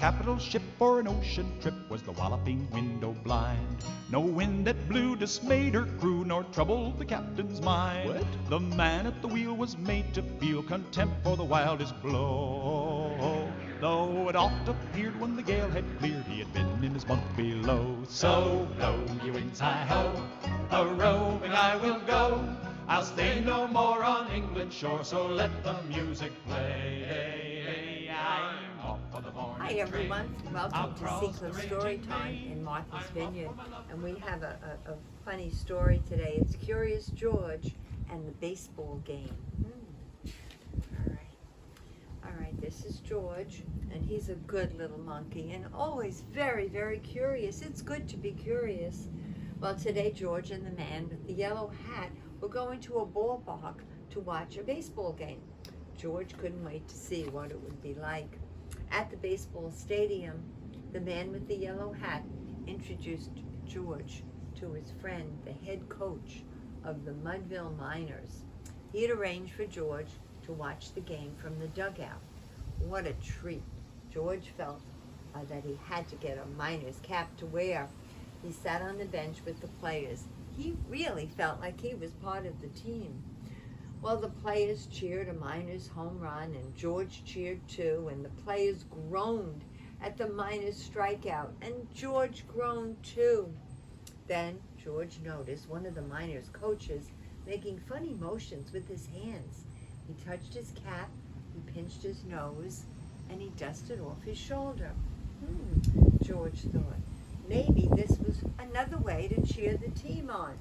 capital ship for an ocean trip was the walloping window blind. No wind that blew dismayed her crew, nor troubled the captain's mind. What? The man at the wheel was made to feel contempt for the wildest blow. Though it oft appeared when the gale had cleared, he had been in his bunk below. So blow ye winds, hi-ho, a-roving I will go. I'll stay no more on England's shore, so let the music play. I'm off for the morning Hi everyone, train. welcome to Across Sequence the Story raging Time main. in Martha's I'm off Vineyard, on my love and we have a funny story today. It's Curious George and the baseball game. All right, this is George, and he's a good little monkey and always very, very curious. It's good to be curious. Well, today George and the man with the yellow hat were going to a ballpark to watch a baseball game. George couldn't wait to see what it would be like. At the baseball stadium, the man with the yellow hat introduced George to his friend, the head coach of the Mudville Miners. He had arranged for George to watch the game from the dugout. What a treat. George felt that he had to get a Miners cap to wear. He sat on the bench with the players. He really felt like he was part of the team. Well, the players cheered a Miners home run, and George cheered too, and the players groaned at the Miners strikeout, and George groaned too. Then George noticed one of the Miners coaches making funny motions with his hands. He touched his cap, he pinched his nose, and he dusted off his shoulder. George thought, maybe this was another way to cheer the team on.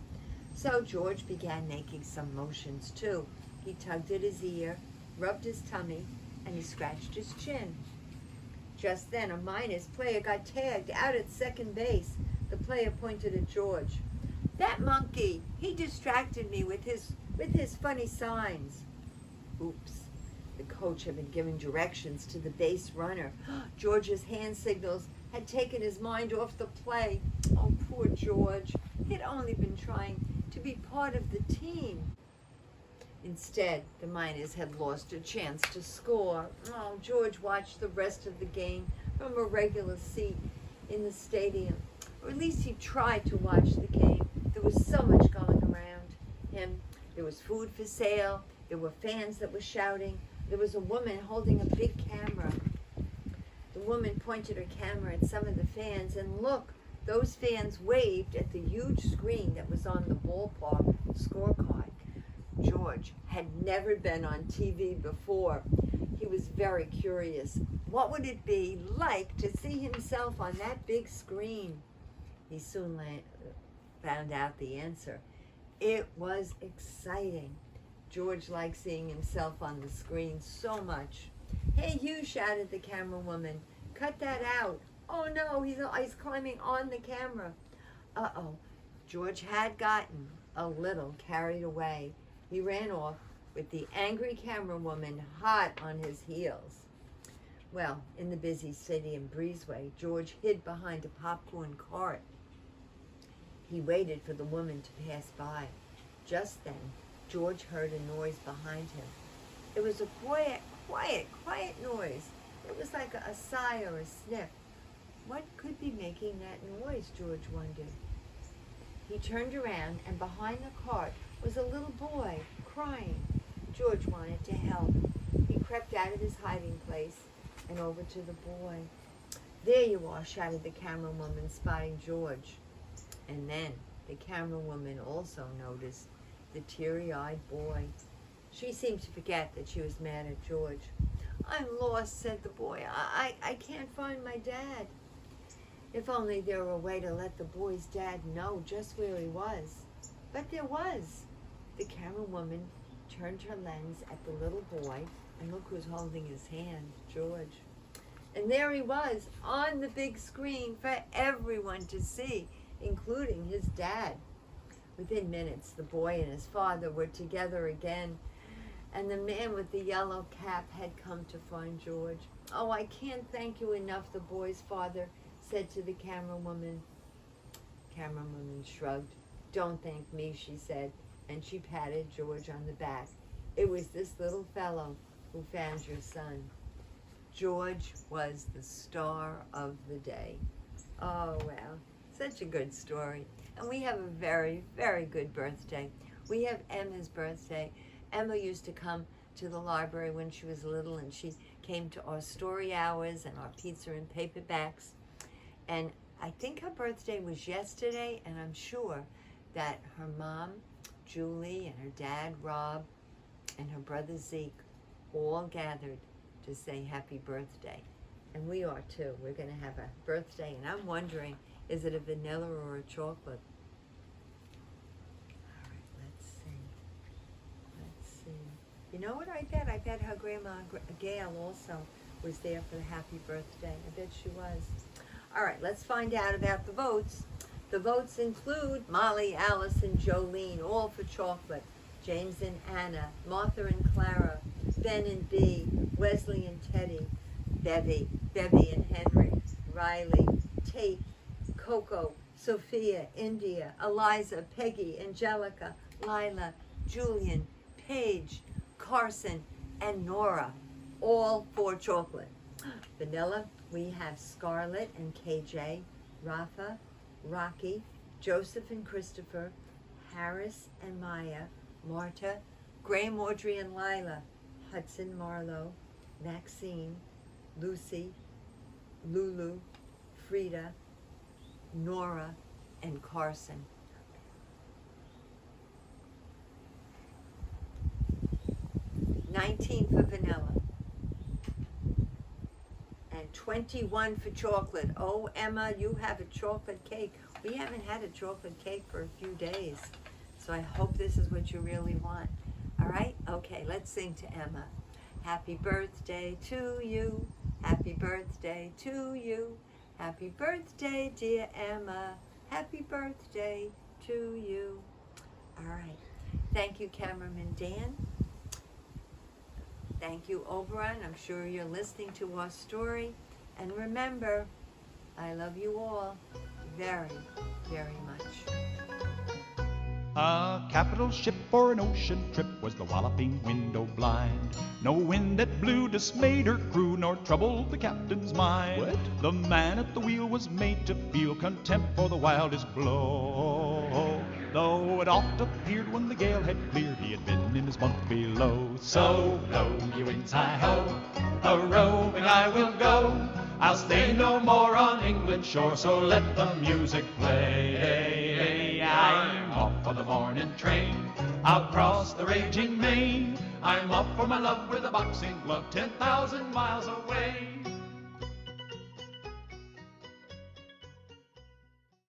So George began making some motions too. He tugged at his ear, rubbed his tummy, and he scratched his chin. Just then a Miners player got tagged out at second base. The player pointed at George. "That monkey, he distracted me with his funny signs." Oops. The coach had been giving directions to the base runner. George's hand signals had taken his mind off the play. Oh, poor George. He'd only been trying to be part of the team. Instead, the Miners had lost a chance to score. Oh, George watched the rest of the game from a regular seat in the stadium. Or at least he tried to watch the game. There was so much going around him. There was food for sale. There were fans that were shouting. There was a woman holding a big camera. The woman pointed her camera at some of the fans, and look, those fans waved at the huge screen that was on the ballpark scorecard. George had never been on TV before. He was very curious. What would it be like to see himself on that big screen? He soon found out the answer. It was exciting. George liked seeing himself on the screen so much. "Hey, you," shouted the camera woman. "Cut that out." "Oh no, he's climbing on the camera." Uh-oh. George had gotten a little carried away. He ran off with the angry camera woman hot on his heels. Well, in the busy stadium breezeway, George hid behind a popcorn cart. He waited for the woman to pass by. Just then, George heard a noise behind him. It was a quiet noise. It was like a sigh or a sniff. What could be making that noise, George wondered. He turned around, and behind the cart was a little boy crying. George wanted to help. He crept out of his hiding place and over to the boy. "There you are," shouted the camera woman, spotting George. And then the camera woman also noticed the teary-eyed boy. She seemed to forget that she was mad at George. "I'm lost," said the boy. I can't find my dad." If only there were a way to let the boy's dad know just where he was. But there was. The camera woman turned her lens at the little boy, and look who's holding his hand, George. And there he was, on the big screen for everyone to see, including his dad. Within minutes, the boy and his father were together again, and the man with the yellow cap had come to find George. "Oh, I can't thank you enough," the boy's father said to the camera woman. Camera woman shrugged. "Don't thank me," she said, and she patted George on the back. "It was this little fellow who found your son." George was the star of the day. Oh, well, such a good story. And we have a very, very good birthday. We have Emma's birthday. Emma used to come to the library when she was little, and she came to our story hours and our pizza and paperbacks. And I think her birthday was yesterday, and I'm sure that her mom, Julie, and her dad, Rob, and her brother Zeke all gathered to say happy birthday. And we are too. We're going to have a birthday, and I'm wondering, is it a vanilla or a chocolate? All right, let's see. Let's see. You know what I bet? I bet her grandma Gail also was there for the happy birthday. I bet she was. All right, let's find out about the votes. The votes include Molly, Allison, Jolene, all for chocolate. James and Anna, Martha and Clara, Ben and Bee, Wesley and Teddy, Bevy and Henry, Riley, Tate, Coco, Sophia, India, Eliza, Peggy, Angelica, Lila, Julian, Paige, Carson, and Nora, all for chocolate. Vanilla, we have Scarlett and KJ, Rafa, Rocky, Joseph and Christopher, Harris and Maya, Marta, Graham, Audrey and Lila, Hudson, Marlowe, Maxine, Lucy, Lulu, Frida, Nora, and Carson. 19 for vanilla. And 21 for chocolate. Oh, Emma, you have a chocolate cake. We haven't had a chocolate cake for a few days. So I hope this is what you really want. All right? Okay, let's sing to Emma. Happy birthday to you. Happy birthday to you. Happy birthday, dear Emma. Happy birthday to you. All right. Thank you, cameraman Dan. Thank you, Oberon. I'm sure you're listening to our story. And remember, I love you all very, very much. A capital ship for an ocean trip was the walloping window blind. No wind that blew dismayed her crew nor troubled the captain's mind. What? The man at the wheel was made to feel contempt for the wildest blow. Though it oft appeared when the gale had cleared, he had been in his bunk below. So blow ye winds high-ho, a-roving I will go. I'll stay no more on England's shore, so let the music play. I'm off for the morning train, I'll cross the raging main. I'm off for my love with a boxing glove 10,000 miles away.